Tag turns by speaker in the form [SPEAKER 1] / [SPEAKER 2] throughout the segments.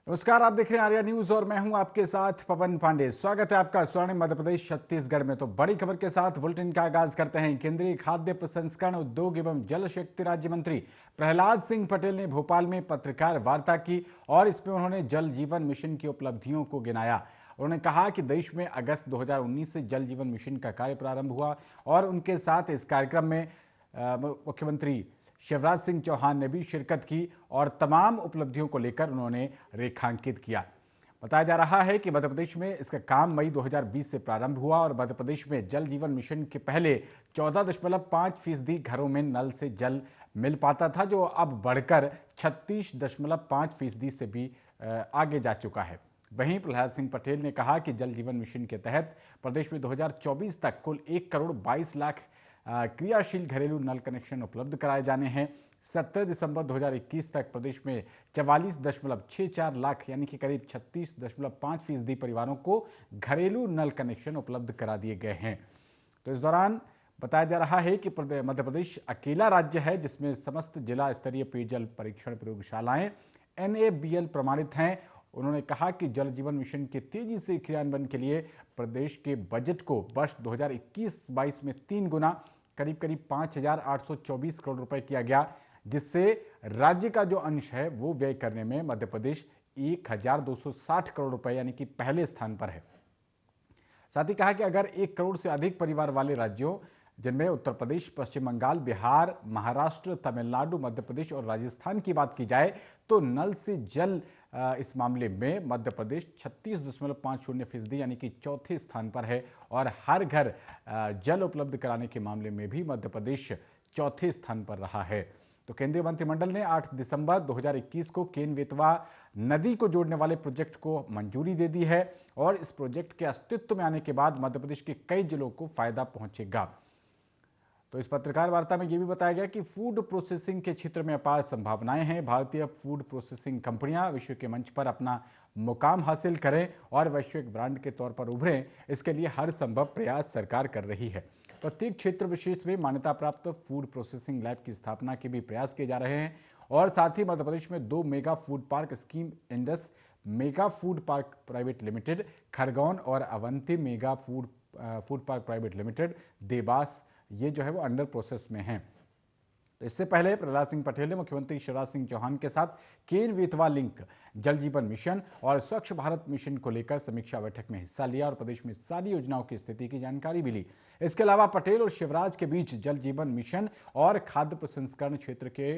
[SPEAKER 1] नमस्कार, आप देख रहे हैं आर्या न्यूज और मैं हूं आपके साथ पवन पांडे। स्वागत है आपका स्वर्णिम मध्य प्रदेश छत्तीसगढ़ में। तो बड़ी खबर के साथ बुलेटिन का आगाज करते हैं। केंद्रीय खाद्य प्रसंस्करण उद्योग एवं जल शक्ति राज्य मंत्री प्रहलाद सिंह पटेल ने भोपाल में पत्रकार वार्ता की और इसमें उन्होंने जल जीवन मिशन की उपलब्धियों को गिनाया। उन्होंने कहा कि देश में अगस्त 2019 से जल जीवन मिशन का कार्य प्रारंभ हुआ और उनके साथ इस कार्यक्रम में मुख्यमंत्री शिवराज सिंह चौहान ने भी शिरकत की और तमाम उपलब्धियों को लेकर उन्होंने रेखांकित किया। बताया जा रहा है कि मध्य प्रदेश में इसका काम मई 2020 से प्रारंभ हुआ और मध्य प्रदेश में जल जीवन मिशन के पहले 14.5% घरों में नल से जल मिल पाता था, जो अब बढ़कर 36.5% से भी आगे जा चुका है। वहीं प्रहलाद सिंह पटेल ने कहा कि जल जीवन मिशन के तहत प्रदेश में 2024 तक कुल 1 करोड़ 22 लाख क्रियाशील घरेलू नल कनेक्शन उपलब्ध कराए जाने हैं। 17 दिसंबर 2021 तक प्रदेश में 44.64 लाख यानी कि करीब 36.5% परिवारों को घरेलू नल कनेक्शन उपलब्ध करा दिए गए हैं। तो इस दौरान बताया जा रहा है कि मध्य प्रदेश अकेला राज्य है जिसमें समस्त जिला स्तरीय पेयजल परीक्षण प्रयोगशालाएं NABL प्रमाणित हैं। उन्होंने कहा कि जल जीवन मिशन के तेजी से क्रियान्वयन के लिए प्रदेश के बजट को वर्ष 2021-22 में 3 गुना करीब 5,824 करोड़ रुपए किया गया, जिससे राज्य का जो अंश है वो व्यय करने में मध्य प्रदेश 1,260 करोड़ रुपए यानी कि पहले स्थान पर है। साथ ही कहा कि अगर 1 करोड़ से अधिक परिवार वाले राज्यों जिनमें उत्तर प्रदेश, पश्चिम बंगाल, बिहार, महाराष्ट्र, तमिलनाडु, मध्य प्रदेश और राजस्थान की बात की जाए तो नल से जल इस मामले में मध्य प्रदेश 36.50% यानी कि चौथे स्थान पर है और हर घर जल उपलब्ध कराने के मामले में भी मध्य प्रदेश चौथे स्थान पर रहा है। तो केंद्रीय मंत्रिमंडल ने 8 दिसंबर 2021 को केन बेतवा नदी को जोड़ने वाले प्रोजेक्ट को मंजूरी दे दी है और इस प्रोजेक्ट के अस्तित्व में आने के बाद मध्य प्रदेश के कई जिलों को फायदा पहुंचेगा। तो इस पत्रकार वार्ता में यह भी बताया गया कि फूड प्रोसेसिंग के क्षेत्र में अपार संभावनाएं हैं। भारतीय फूड प्रोसेसिंग कंपनियां विश्व के मंच पर अपना मुकाम हासिल करें और वैश्विक ब्रांड के तौर पर उभरें, इसके लिए हर संभव प्रयास सरकार कर रही है। प्रत्येक क्षेत्र विशेष में मान्यता प्राप्त फूड प्रोसेसिंग लैब की स्थापना के भी प्रयास किए जा रहे हैं और साथ ही मध्य प्रदेश में 2 mega food park scheme Indus mega food park private limited Khargone और Avanti mega food park private limited Dewas, ये जो है वो अंडर प्रोसेस में हैं। तो इससे पहले प्रहलाद सिंह पटेल ने मुख्यमंत्री शिवराज सिंह चौहान के साथ केन बेतवा लिंक, जल जीवन मिशन और स्वच्छ भारत मिशन को लेकर समीक्षा बैठक में हिस्सा लिया और प्रदेश में सारी योजनाओं की स्थिति की जानकारी भी ली। इसके अलावा पटेल और शिवराज के बीच जल जीवन मिशन और खाद्य प्रसंस्करण क्षेत्र के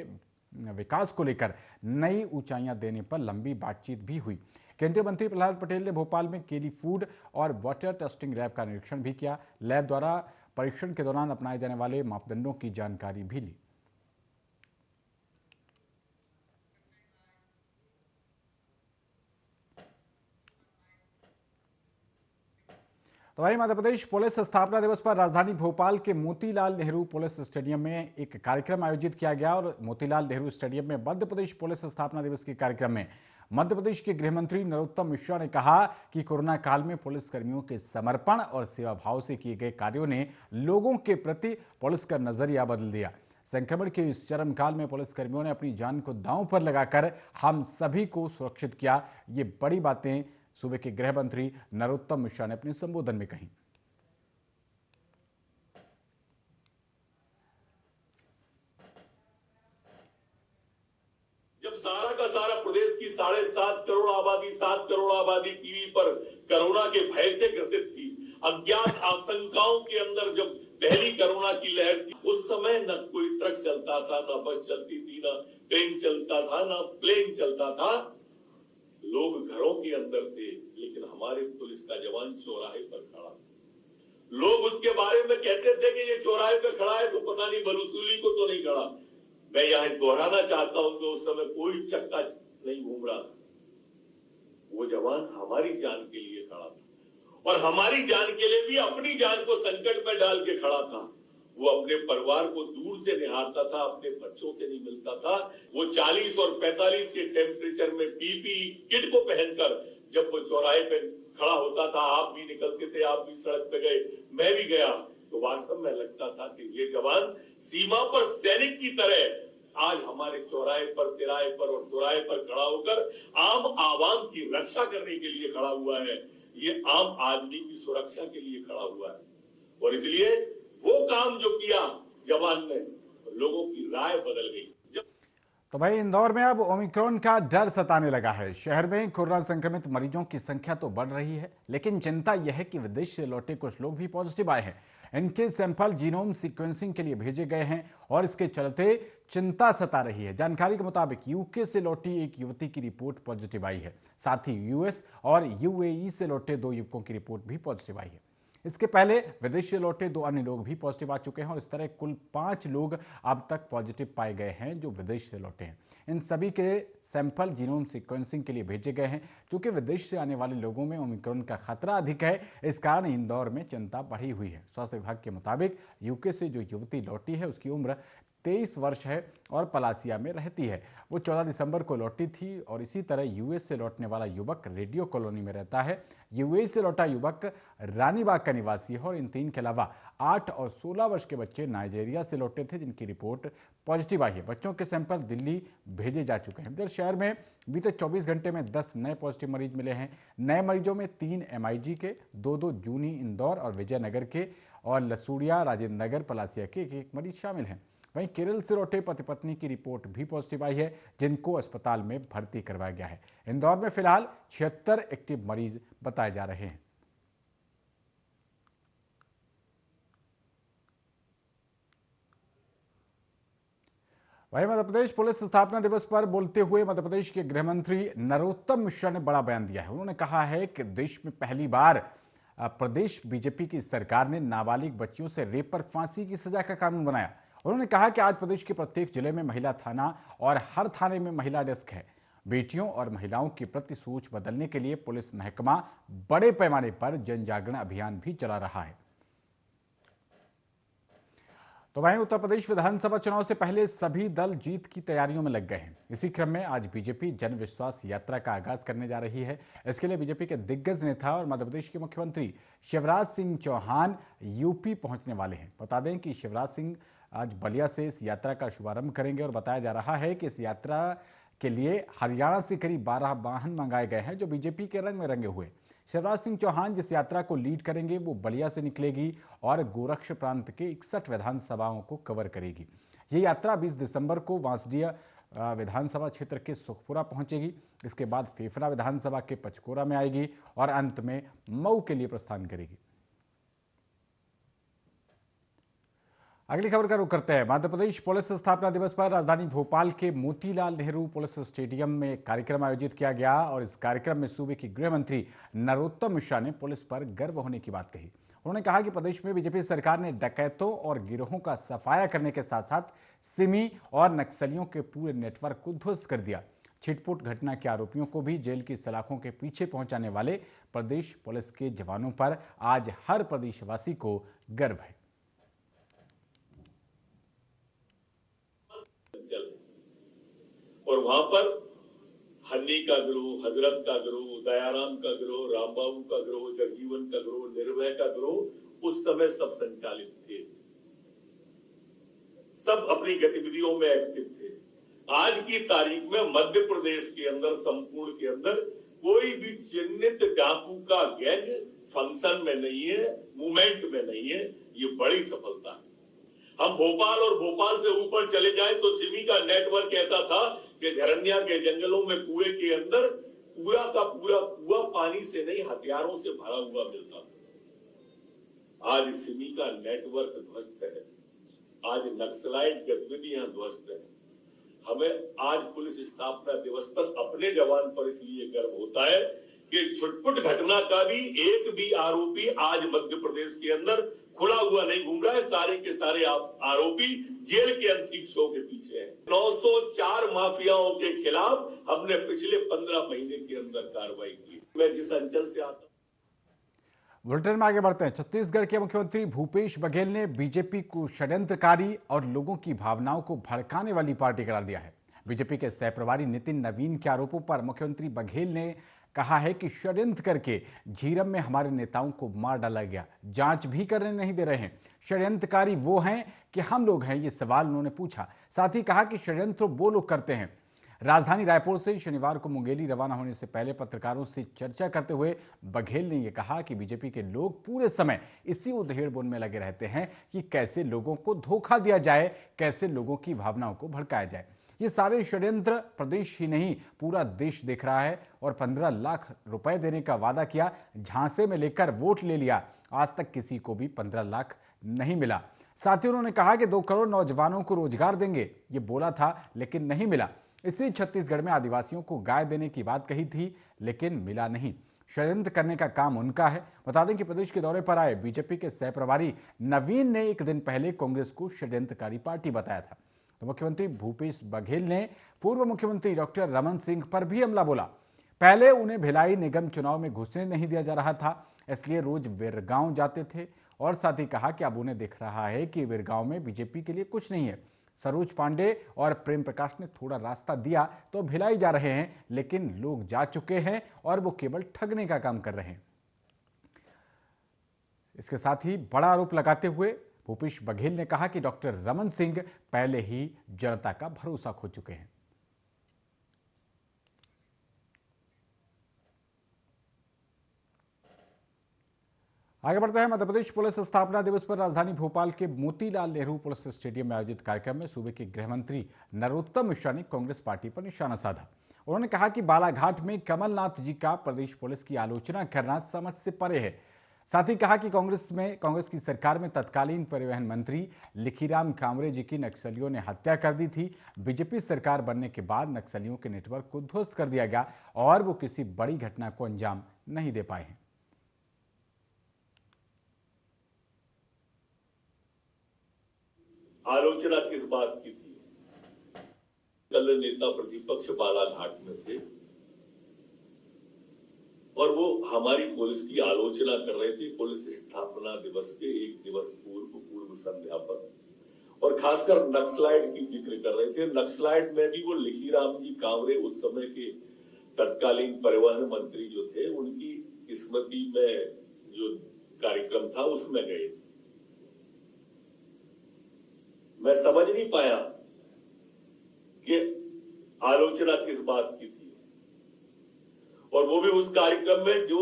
[SPEAKER 1] विकास को लेकर नई ऊंचाइयां देने पर लंबी बातचीत भी हुई। केंद्रीय मंत्री प्रहलाद पटेल ने भोपाल में केली फूड और वाटर टेस्टिंग लैब का निरीक्षण भी किया। लैब द्वारा परीक्षण के दौरान अपनाए जाने वाले मापदंडों की जानकारी भी ली। तो वहीं मध्य प्रदेश पुलिस स्थापना दिवस पर राजधानी भोपाल के मोतीलाल नेहरू पुलिस स्टेडियम में एक कार्यक्रम आयोजित किया गया और मोतीलाल नेहरू स्टेडियम में मध्य प्रदेश पुलिस स्थापना दिवस के कार्यक्रम में मध्य प्रदेश के गृह मंत्री नरोत्तम मिश्रा ने कहा कि कोरोना काल में पुलिसकर्मियों के समर्पण और सेवा भाव से किए गए कार्यों ने लोगों के प्रति पुलिस का नजरिया बदल दिया। संक्रमण के इस चरम काल में पुलिसकर्मियों ने अपनी जान को दांव पर लगाकर हम सभी को सुरक्षित किया। ये बड़ी बातें सूबे के गृह मंत्री नरोत्तम मिश्रा ने अपने संबोधन में कही।
[SPEAKER 2] सारा का सारा प्रदेश की 7.5 करोड़ आबादी 7 करोड़ आबादी टीवी पर कोरोना के भय से ग्रसित थी। अज्ञात आशंकाओं के अंदर जब पहली कोरोना की लहर थी, उस समय न कोई ट्रक चलता था, न बस चलती थी, न ट्रेन चलता था, न प्लेन चलता था। लोग घरों के अंदर थे, लेकिन हमारे पुलिस का जवान चौराहे पर खड़ा था। लोग उसके बारे में कहते थे कि ये चौराहे पर खड़ा है तो पता नहीं बलूसूली को तो नहीं खड़ा। मैं यहां दोहराना चाहता हूं कि उस समय कोई चक्का नहीं घूम रहा था। वो जवान हमारी जान के लिए खड़ा था और हमारी जान के लिए भी अपनी जान को संकट में डाल के खड़ा था। वो अपने परिवार को दूर से निहारता था, अपने बच्चों से नहीं मिलता था। वो 40 और 45 के टेम्परेचर में PPE किट को पहनकर जब वो चौराहे पे खड़ा होता था, आप भी निकलते थे, आप भी सड़क पे गए, मैं भी गया, तो वास्तव में लगता था कि ये जवान सीमा पर सैनिक की तरह आज हमारे चौराहे पर, तिराहे पर और चौराहे पर खड़ा होकर आम आवाम की रक्षा करने के लिए खड़ा हुआ है। ये आम आदमी की सुरक्षा के लिए खड़ा हुआ है और इसलिए वो काम जो किया जवान ने, लोगों की राय बदल गई।
[SPEAKER 1] तो भाई इंदौर में अब ओमिक्रॉन का डर सताने लगा है। शहर में कोरोना संक्रमित मरीजों की संख्या तो बढ़ रही है, लेकिन चिंता यह है कि विदेश से लौटे कुछ लोग भी पॉजिटिव आए हैं। इनके सैंपल जीनोम सीक्वेंसिंग के लिए भेजे गए हैं और इसके चलते चिंता सता रही है। जानकारी के मुताबिक यूके से लौटी एक युवती की रिपोर्ट पॉजिटिव आई है। साथ ही यूएस और यूएई से लौटे 2 युवकों की रिपोर्ट भी पॉजिटिव आई है। इसके पहले विदेश से लौटे 2 अन्य लोग भी पॉजिटिव आ चुके हैं और इस तरह कुल 5 लोग अब तक पॉजिटिव पाए गए हैं जो विदेश से लौटे हैं। इन सभी के सैंपल जीनोम सीक्वेंसिंग के लिए भेजे गए हैं। चूंकि विदेश से आने वाले लोगों में ओमिक्रॉन का खतरा अधिक है, इस कारण इंदौर में चिंता बढ़ी हुई है। स्वास्थ्य विभाग के मुताबिक यूके से जो युवती लौटी है उसकी उम्र 23 वर्ष है और पलासिया में रहती है। वो 14 दिसंबर को लौटी थी और इसी तरह यूएस से लौटने वाला युवक रेडियो कॉलोनी में रहता है। यूएई से लौटा युवक रानीबाग का निवासी है और इन 3 के अलावा 8 और 16 वर्ष के बच्चे नाइजीरिया से लौटे थे जिनकी रिपोर्ट पॉजिटिव आई है। बच्चों के सैंपल दिल्ली भेजे जा चुके हैं। इधर शहर में बीते 24 घंटे में 10 नए पॉजिटिव मरीज मिले हैं। नए मरीजों में 3 एमआईजी के, 2 जूनी इंदौर और विजयनगर के और लसूड़िया, राजेंद्र नगर, पलासिया के एक मरीज शामिल हैं। वहीं केरल से लौटे पति पत्नी की रिपोर्ट भी पॉजिटिव आई है जिनको अस्पताल में भर्ती करवाया गया है। इंदौर में फिलहाल 76 एक्टिव मरीज बताए जा रहे हैं। वहीं मध्य प्रदेश पुलिस स्थापना दिवस पर बोलते हुए मध्य प्रदेश के गृह मंत्री नरोत्तम मिश्रा ने बड़ा बयान दिया है। उन्होंने कहा है कि देश में पहली बार प्रदेश बीजेपी की सरकार ने नाबालिग बच्चियों से रेप पर फांसी की सजा का कानून बनाया। उन्होंने कहा कि आज प्रदेश के प्रत्येक जिले में महिला थाना और हर थाने में महिला डेस्क है। बेटियों और महिलाओं की प्रति सोच बदलने के लिए पुलिस महकमा बड़े पैमाने पर जन जागरण अभियान भी चला रहा है। तो वहीं उत्तर प्रदेश विधानसभा चुनाव से पहले सभी दल जीत की तैयारियों में लग गए हैं। इसी क्रम में आज बीजेपी जन विश्वास यात्रा का आगाज करने जा रही है। इसके लिए बीजेपी के दिग्गज नेता और मध्य प्रदेश के मुख्यमंत्री शिवराज सिंह चौहान यूपी पहुंचने वाले हैं। बता दें कि शिवराज सिंह आज बलिया से इस यात्रा का शुभारंभ करेंगे और बताया जा रहा है कि इस यात्रा के लिए हरियाणा से करीब 12 वाहन मंगाए गए हैं जो बीजेपी के रंग में रंगे हुए। शिवराज सिंह चौहान जिस यात्रा को लीड करेंगे वो बलिया से निकलेगी और गोरक्ष प्रांत के 61 विधानसभाओं को कवर करेगी। ये यात्रा 20 दिसंबर को वांसडिया विधानसभा क्षेत्र के सुखपुरा पहुंचेगी। इसके बाद फेफना विधानसभा के पचकोरा में आएगी और अंत में मऊ के लिए प्रस्थान करेगी। अगली खबर का रुख करते हैं। मध्य प्रदेश पुलिस स्थापना दिवस पर राजधानी भोपाल के मोतीलाल नेहरू पुलिस स्टेडियम में कार्यक्रम आयोजित किया गया और इस कार्यक्रम में सूबे के गृह मंत्री नरोत्तम मिश्रा ने पुलिस पर गर्व होने की बात कही। उन्होंने कहा कि प्रदेश में बीजेपी सरकार ने डकैतों और गिरोहों का सफाया करने के साथ साथ सिमी और नक्सलियों के पूरे नेटवर्क को ध्वस्त कर दिया। छिटपुट घटना के आरोपियों को भी जेल की सलाखों के पीछे पहुंचाने वाले प्रदेश पुलिस के जवानों पर आज हर प्रदेशवासी को गर्व है।
[SPEAKER 2] और वहां पर हन्नी का गिरोह, हजरत का गिरोह, दयाराम का गिरोह, रामबाबू का गिरोह, जगजीवन का गिरोह, निर्भय का गिरोह उस समय सब संचालित थे, सब अपनी गतिविधियों में एक्टिव थे। आज की तारीख में मध्य प्रदेश के अंदर, संपूर्ण के अंदर कोई भी चिन्हित डाकू का गैंग फंक्शन में नहीं है, मूवमेंट में नहीं है। ये बड़ी सफलता है। हम भोपाल और भोपाल से ऊपर चले जाएं तो सिमी का नेटवर्क ऐसा था कि झरनिया के जंगलों में कुएं के अंदर पूरा का पूरा कुआं पानी से नहीं हथियारों से भरा हुआ मिलता था। आज सिमी का नेटवर्क ध्वस्त है। आज नक्सलाइट गतिविधियां ध्वस्त है। हमें आज पुलिस स्थापना दिवस पर अपने जवान पर इसलिए गर्व होता है कि छुटपुट घटना का भी एक भी आरोपी आज मध्य प्रदेश के अंदर खुला हुआ नहीं घूम रहा है। सारे के सारे आरोपी जेल के अंतरिक्षों के पीछे हैं। 904 माफियाओं के खिलाफ हमने पिछले 15 महीने के अंदर कार्रवाई की। मैं जिस अंचल से आता हूं।
[SPEAKER 1] बुलेटिन में आगे बढ़ते हैं। छत्तीसगढ़ के मुख्यमंत्री भूपेश बघेल ने बीजेपी को षड्यंत्रकारी और लोगों की भावनाओं को भड़काने वाली पार्टी करार दिया है। बीजेपी के सह प्रभारी नितिन नवीन के आरोपों पर मुख्यमंत्री बघेल ने कहा है कि षड्यंत्र करके झीरम में हमारे नेताओं को मार डाला गया, जांच भी करने नहीं दे रहे हैं। षड्यंत्रकारी वो हैं कि हम लोग हैं, ये सवाल उन्होंने पूछा। साथ ही कहा कि षड्यंत्र वो लोग करते हैं। राजधानी रायपुर से शनिवार को मुंगेली रवाना होने से पहले पत्रकारों से चर्चा करते हुए बघेल ने यह कहा कि बीजेपी के लोग पूरे समय इसी उधेड़-बुन में लगे रहते हैं कि कैसे लोगों को धोखा दिया जाए, कैसे लोगों की भावनाओं को भड़काया जाए। ये सारे षड्यंत्र प्रदेश ही नहीं पूरा देश देख रहा है। और 15 लाख रुपए देने का वादा किया, झांसे में लेकर वोट ले लिया, आज तक किसी को भी 15 लाख नहीं मिला। साथ ही उन्होंने कहा कि 2 करोड़ नौजवानों को रोजगार देंगे, ये बोला था लेकिन नहीं मिला। इसी छत्तीसगढ़ में आदिवासियों को गाय देने की बात कही थी लेकिन मिला नहीं। षड्यंत्र करने का काम उनका है। बता दें कि प्रदेश के दौरे पर आए बीजेपी के सह प्रभारी नवीन ने एक दिन पहले कांग्रेस को षड्यंत्रकारी पार्टी बताया था। तो मुख्यमंत्री भूपेश बघेल ने पूर्व मुख्यमंत्री डॉक्टर रमन सिंह पर भी हमला बोला। पहले उन्हें भिलाई निगम चुनाव में घुसने नहीं दिया जा रहा था, इसलिए रोज विरगांव जाते थे। और साथ ही कहा कि अब उन्हें दिख रहा है कि विरगांव में बीजेपी के लिए कुछ नहीं है। सरोज पांडे और प्रेम प्रकाश ने थोड़ा रास्ता दिया तो भिलाई जा रहे हैं, लेकिन लोग जा चुके हैं और वो केवल ठगने का काम कर रहे हैं। इसके साथ ही बड़ा आरोप लगाते हुए भूपेश बघेल ने कहा कि डॉक्टर रमन सिंह पहले ही जनता का भरोसा खो चुके हैं। आगे बढ़ते हैं। मध्य प्रदेश पुलिस स्थापना दिवस पर राजधानी भोपाल के मोतीलाल नेहरू पुलिस स्टेडियम में आयोजित कार्यक्रम में सूबे के गृह मंत्री नरोत्तम मिश्रा ने कांग्रेस पार्टी पर निशाना साधा। उन्होंने कहा कि बालाघाट में कमलनाथ जी का प्रदेश पुलिस की आलोचना करना समझ से परे है। साथ ही कहा कि कांग्रेस की सरकार में तत्कालीन परिवहन मंत्री लिखीराम कामरे जी की नक्सलियों ने हत्या कर दी थी। बीजेपी सरकार बनने के बाद नक्सलियों के नेटवर्क को ध्वस्त कर दिया गया और वो किसी बड़ी घटना को अंजाम नहीं दे पाए हैं।
[SPEAKER 2] आलोचना किस बात की थी? कल नेता प्रतिपक्ष बालाघाट में थे और वो हमारी पुलिस की आलोचना कर रहे थे पुलिस स्थापना दिवस के एक दिवस पूर्व संध्या पर, और खासकर नक्सलाइट की जिक्र कर रहे थे। नक्सलाइट में भी वो लिखीराम जी कांवरे उस समय के तत्कालीन परिवहन मंत्री जो थे, उनकी स्मृति में जो कार्यक्रम था उसमें गए। मैं समझ नहीं पाया कि आलोचना किस बात की थी, और वो भी उस कार्यक्रम में जो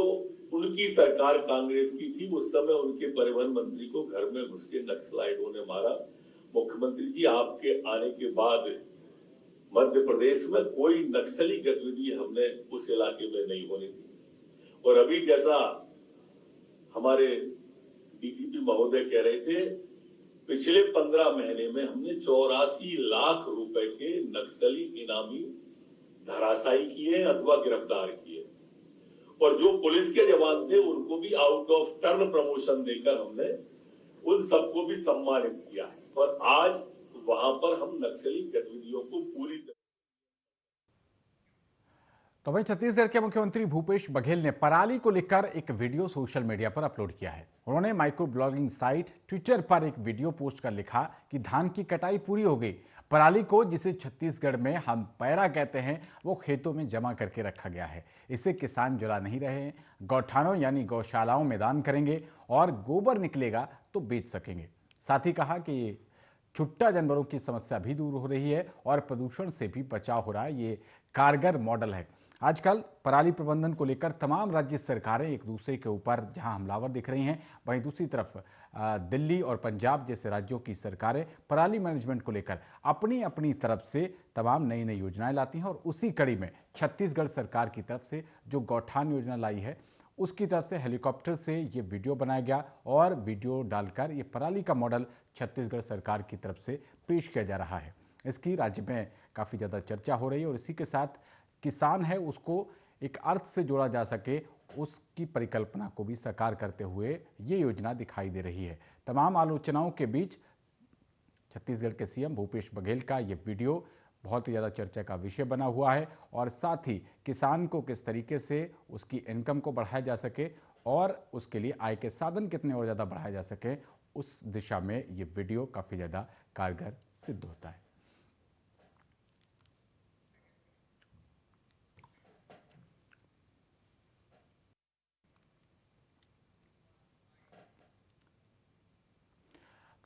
[SPEAKER 2] उनकी सरकार कांग्रेस की थी। उस समय उनके परिवहन मंत्री को घर में घुस के नक्सलाइटों ने मारा। मुख्यमंत्री जी, आपके आने के बाद मध्य प्रदेश में कोई नक्सली गतिविधि हमने उस इलाके में नहीं होने दी। और अभी जैसा हमारे डीजीपी महोदय कह रहे थे, पिछले 15 महीने में हमने 84 लाख रुपए के नक्सली इनामी धराशायी किए अथवा गिरफ्तार किए, और जो पुलिस के जवान थे उनको भी आउट ऑफ टर्न प्रमोशन देकर हमने उन सबको भी सम्मानित किया है। और आज वहां पर हम नक्सली गतिविधियों को पूरी तरह।
[SPEAKER 1] तो वहीं छत्तीसगढ़ के मुख्यमंत्री भूपेश बघेल ने पराली को लेकर एक वीडियो सोशल मीडिया पर अपलोड किया है। उन्होंने माइक्रो ब्लॉगिंग साइट ट्विटर पर एक वीडियो पोस्ट कर लिखा कि धान की कटाई पूरी हो गई। पराली को, जिसे छत्तीसगढ़ में हम पैरा कहते हैं, वो खेतों में जमा करके रखा गया है। इसे किसान जला नहीं रहे हैं, गौठानों यानी गौशालाओं में दान करेंगे और गोबर निकलेगा तो बेच सकेंगे। साथ ही कहा कि छुट्टा जानवरों की समस्या भी दूर हो रही है और प्रदूषण से भी बचाव हो रहा है। ये कारगर मॉडल है। आजकल पराली प्रबंधन को लेकर तमाम राज्य सरकारें एक दूसरे के ऊपर जहां हमलावर दिख रही हैं, वहीं दूसरी तरफ दिल्ली और पंजाब जैसे राज्यों की सरकारें पराली मैनेजमेंट को लेकर अपनी अपनी तरफ से तमाम नई नई योजनाएं लाती हैं। और उसी कड़ी में छत्तीसगढ़ सरकार की तरफ से जो गौठान योजना लाई है, उसकी तरफ से हेलीकॉप्टर से ये वीडियो बनाया गया और वीडियो डालकर ये पराली का मॉडल छत्तीसगढ़ सरकार की तरफ से पेश किया जा रहा है। इसकी राज्य में काफ़ी ज़्यादा चर्चा हो रही है और इसी के साथ किसान है उसको एक अर्थ से जोड़ा जा सके, उसकी परिकल्पना को भी साकार करते हुए ये योजना दिखाई दे रही है। तमाम आलोचनाओं के बीच छत्तीसगढ़ के सीएम भूपेश बघेल का ये वीडियो बहुत ही ज़्यादा चर्चा का विषय बना हुआ है और साथ ही किसान को किस तरीके से उसकी इनकम को बढ़ाया जा सके और उसके लिए आय के साधन कितने और ज़्यादा बढ़ाए जा सके, उस दिशा में ये वीडियो काफ़ी ज़्यादा कारगर सिद्ध होता है।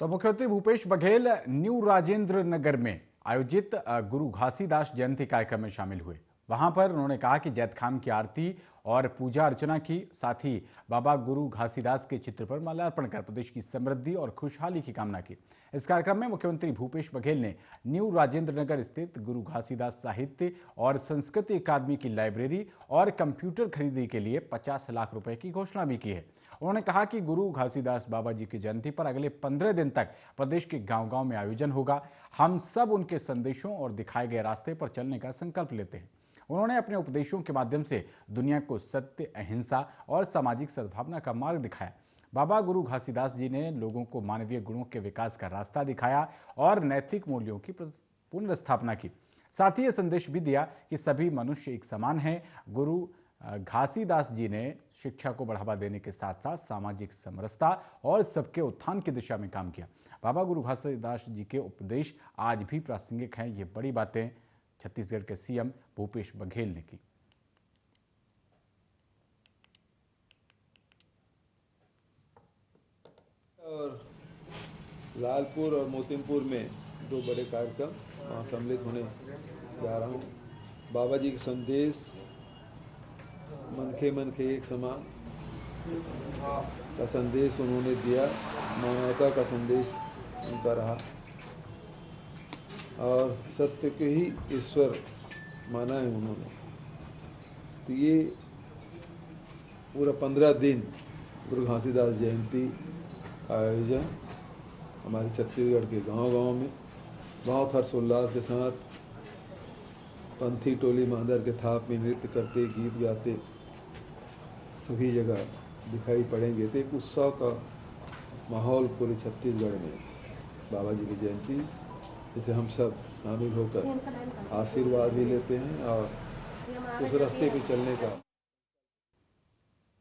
[SPEAKER 1] तो मुख्यमंत्री भूपेश बघेल न्यू राजेंद्र नगर में आयोजित गुरु घासीदास जयंती कार्यक्रम में शामिल हुए। वहां पर उन्होंने कहा कि जैत खाम की आरती और पूजा अर्चना की, साथ ही बाबा गुरु घासीदास के चित्र पर माल्यार्पण कर प्रदेश की समृद्धि और खुशहाली की कामना की। इस कार्यक्रम में मुख्यमंत्री भूपेश बघेल ने न्यू राजेंद्र नगर स्थित गुरु घासीदास साहित्य और संस्कृति अकादमी की लाइब्रेरी और कंप्यूटर खरीदी के लिए 50 लाख रुपए की घोषणा भी की है। उन्होंने कहा कि गुरु घासीदास बाबा जी की जयंती पर अगले 15 दिन तक प्रदेश के गांव-गांव में आयोजन होगा। हम सब उनके संदेशों और दिखाए गए रास्ते पर चलने का संकल्प लेते हैं। उन्होंने अपने उपदेशों के माध्यम से दुनिया को सत्य, अहिंसा और सामाजिक सद्भावना का मार्ग दिखाया। बाबा गुरु घासीदास जी ने लोगों को मानवीय गुणों के विकास का रास्ता दिखाया और नैतिक मूल्यों की पुनर्स्थापना की। साथ ही यह संदेश भी दिया कि सभी मनुष्य एक समान हैं। गुरु घासीदास जी ने शिक्षा को बढ़ावा देने के साथ साथ सामाजिक समरसता और सबके उत्थान की दिशा में काम किया। बाबा गुरु घासीदास जी के उपदेश आज भी प्रासंगिक हैं। ये बड़ी बातें छत्तीसगढ़ के सीएम भूपेश बघेल ने की।
[SPEAKER 3] और लालपुर और मोतिमपुर में 2 बड़े कार्यक्रम वहाँ सम्मिलित होने जा रहा हूँ। बाबा जी के संदेश मन के एक समान का संदेश उन्होंने दिया, मानवता का संदेश उनका रहा और सत्य के ही ईश्वर माना है उन्होंने। तो ये पूरा 15 दिन गुरु घासीदास जयंती का आयोजन हमारे छत्तीसगढ़ के गांव-गांव में बहुत हर्षोल्लास के साथ पंथी टोली मांदर के थाप में नृत्य करते, गीत गाते सभी जगह दिखाई पड़ेंगे। तो एक उत्सव का माहौल पूरे छत्तीसगढ़ में बाबा जी की जयंती, जिसे हम सब शामिल होकर आशीर्वाद भी लेते हैं और उस रास्ते पे चलने का